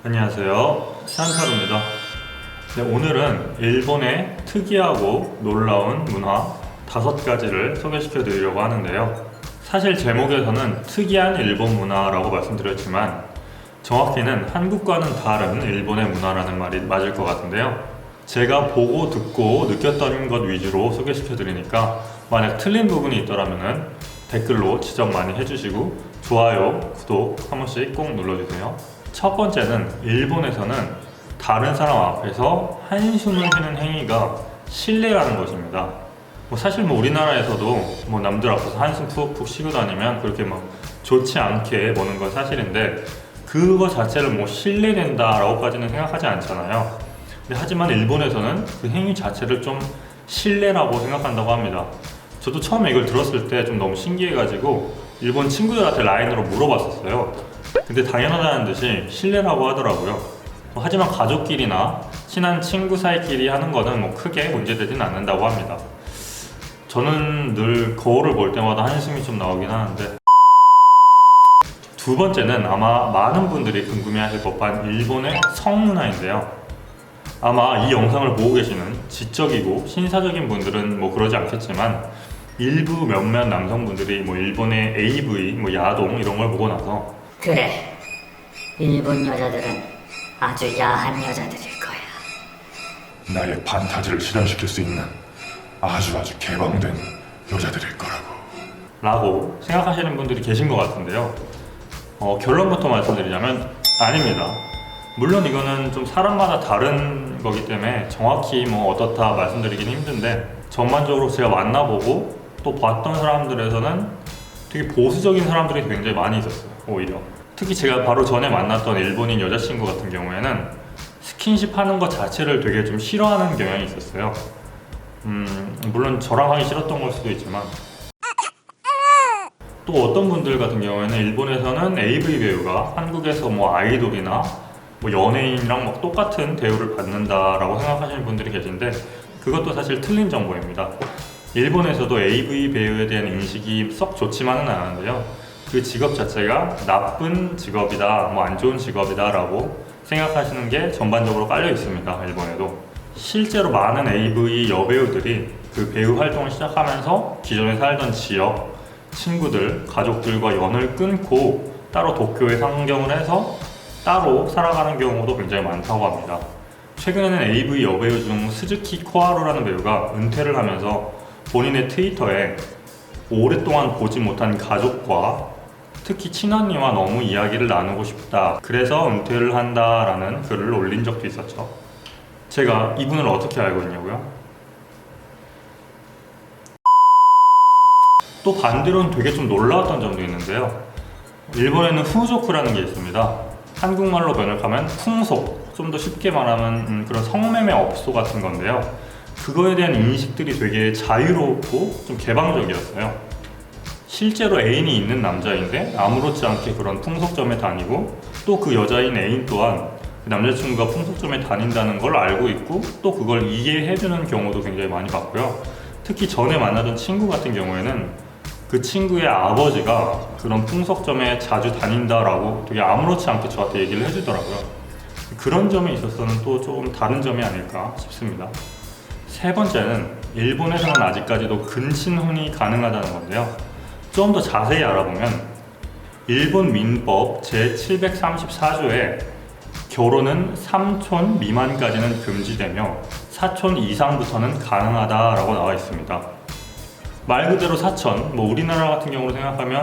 안녕하세요, 산타루입니다. 네, 오늘은 일본의 특이하고 놀라운 문화 5가지를 소개시켜 드리려고 하는데요. 사실 제목에서는 특이한 일본 문화라고 말씀드렸지만 정확히는 한국과는 다른 일본의 문화라는 말이 맞을 것 같은데요. 제가 보고 듣고 느꼈던 것 위주로 소개시켜 드리니까 만약 틀린 부분이 있더라면 댓글로 지적 많이 해주시고 좋아요, 구독 한 번씩 꼭 눌러주세요. 첫 번째는 일본에서는 다른 사람 앞에서 한숨을 쉬는 행위가 실례라는 것입니다. 사실 우리나라에서도 남들 앞에서 한숨 푹푹 쉬고 다니면 그렇게 좋지 않게 보는 건 사실인데 그거 자체를 실례된다라고까지는 생각하지 않잖아요. 하지만 일본에서는 그 행위 자체를 좀 실례라고 생각한다고 합니다. 저도 처음에 이걸 들었을 때 좀 너무 신기해가지고 일본 친구들한테 라인으로 물어봤었어요. 근데 당연하다는 듯이 실례라고 하더라고요. 하지만 가족끼리나 친한 친구 사이끼리 하는 거는 크게 문제되진 않는다고 합니다. 저는 늘 거울을 볼 때마다 한숨이 좀 나오긴 하는데, 두 번째는 아마 많은 분들이 궁금해하실 법한 일본의 성문화인데요. 아마 이 영상을 보고 계시는 지적이고 신사적인 분들은 그러지 않겠지만 일부 몇몇 남성분들이 일본의 AV, 야동 이런 걸 보고 나서 그래, 일본 여자들은 아주 야한 여자들일 거야. 나의 판타지를 실현시킬 수 있는 아주 개방된 여자들일 거라고. 라고 생각하시는 분들이 계신 것 같은데요. 결론부터 말씀드리자면 아닙니다. 물론 이거는 좀 사람마다 다른 거기 때문에 정확히 어떻다 말씀드리긴 힘든데, 전반적으로 제가 만나보고 또 봤던 사람들에서는 되게 보수적인 사람들이 굉장히 많이 있었어요. 오히려 특히 제가 바로 전에 만났던 일본인 여자친구 같은 경우에는 스킨십 하는 것 자체를 되게 좀 싫어하는 경향이 있었어요. 물론 저랑 하기 싫었던 걸 수도 있지만, 또 어떤 분들 같은 경우에는 일본에서는 AV 배우가 한국에서 아이돌이나 연예인이랑 똑같은 대우를 받는다라고 생각하시는 분들이 계신데, 그것도 사실 틀린 정보입니다. 일본에서도 AV 배우에 대한 인식이 썩 좋지만은 않은데요. 그 직업 자체가 나쁜 직업이다, 안 좋은 직업이다 라고 생각하시는 게 전반적으로 깔려 있습니다. 일본에도 실제로 많은 AV 여배우들이 그 배우 활동을 시작하면서 기존에 살던 지역, 친구들, 가족들과 연을 끊고 따로 도쿄에 상경을 해서 따로 살아가는 경우도 굉장히 많다고 합니다. 최근에는 AV 여배우 중 스즈키 코하루라는 배우가 은퇴를 하면서 본인의 트위터에 오랫동안 보지 못한 가족과 특히 친언니와 너무 이야기를 나누고 싶다, 그래서 은퇴를 한다라는 글을 올린 적도 있었죠. 제가 이분을 어떻게 알고 있냐고요? 또 반대로는 되게 좀 놀라웠던 점도 있는데요. 일본에는 후조크라는 게 있습니다. 한국말로 번역하면 풍속, 좀 더 쉽게 말하면 그런 성매매 업소 같은 건데요. 그거에 대한 인식들이 되게 자유롭고 좀 개방적이었어요. 실제로 애인이 있는 남자인데 아무렇지 않게 그런 풍속점에 다니고, 또 그 여자인 애인 또한 그 남자친구가 풍속점에 다닌다는 걸 알고 있고 또 그걸 이해해주는 경우도 굉장히 많이 봤고요. 특히 전에 만나던 친구 같은 경우에는 그 친구의 아버지가 그런 풍속점에 자주 다닌다라고 되게 아무렇지 않게 저한테 얘기를 해주더라고요. 그런 점에 있어서는 또 조금 다른 점이 아닐까 싶습니다. 세 번째는 일본에서는 아직까지도 근친혼이 가능하다는 건데요. 좀 더 자세히 알아보면 일본 민법 제734조에 결혼은 3촌 미만까지는 금지되며 4촌 이상부터는 가능하다라고 나와 있습니다. 말 그대로 사천, 우리나라 같은 경우로 생각하면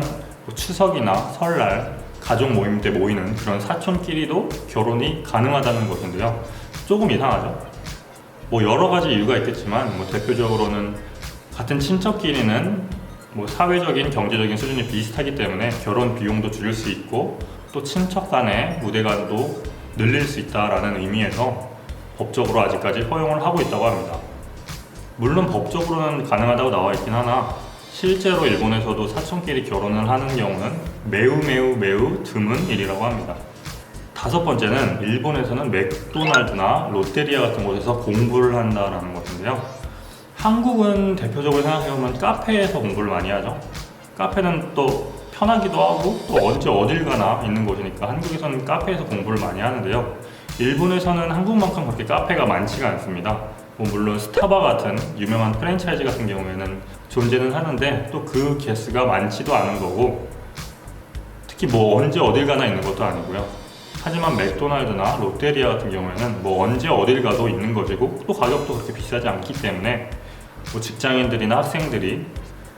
추석이나 설날, 가족 모임 때 모이는 그런 사촌끼리도 결혼이 가능하다는 것인데요. 조금 이상하죠? 여러 가지 이유가 있겠지만 대표적으로는 같은 친척끼리는 사회적인 경제적인 수준이 비슷하기 때문에 결혼 비용도 줄일 수 있고, 또 친척 간의 무대감도 늘릴 수 있다라는 의미에서 법적으로 아직까지 허용을 하고 있다고 합니다. 물론 법적으로는 가능하다고 나와 있긴 하나 실제로 일본에서도 사촌끼리 결혼을 하는 경우는 매우 드문 일이라고 합니다. 다섯 번째는 일본에서는 맥도날드나 롯데리아 같은 곳에서 공부를 한다라는 것인데요. 한국은 대표적으로 생각해보면 카페에서 공부를 많이 하죠. 카페는 또 편하기도 하고 또 언제 어딜 가나 있는 곳이니까 한국에서는 카페에서 공부를 많이 하는데요. 일본에서는 한국만큼 그렇게 카페가 많지가 않습니다. 뭐 물론 스타바 같은 유명한 프랜차이즈 같은 경우에는 존재는 하는데 또 그 개수가 많지도 않은 거고 특히 뭐 언제 어딜 가나 있는 것도 아니고요. 하지만 맥도날드나 롯데리아 같은 경우에는 뭐 언제 어딜 가도 있는 것이고 또 가격도 그렇게 비싸지 않기 때문에 뭐 직장인들이나 학생들이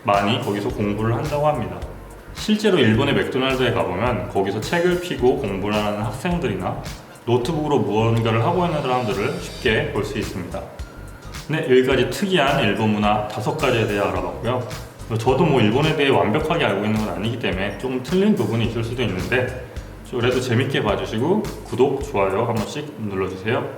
많이 거기서 공부를 한다고 합니다. 실제로 일본의 맥도날드에 가보면 거기서 책을 펴고 공부를 하는 학생들이나 노트북으로 무언가를 하고 있는 사람들을 쉽게 볼 수 있습니다. 네, 여기까지 특이한 일본 문화 5가지에 대해 알아봤고요. 저도 뭐 일본에 대해 완벽하게 알고 있는 건 아니기 때문에 좀 틀린 부분이 있을 수도 있는데 그래도 재밌게 봐주시고 구독, 좋아요 한 번씩 눌러주세요.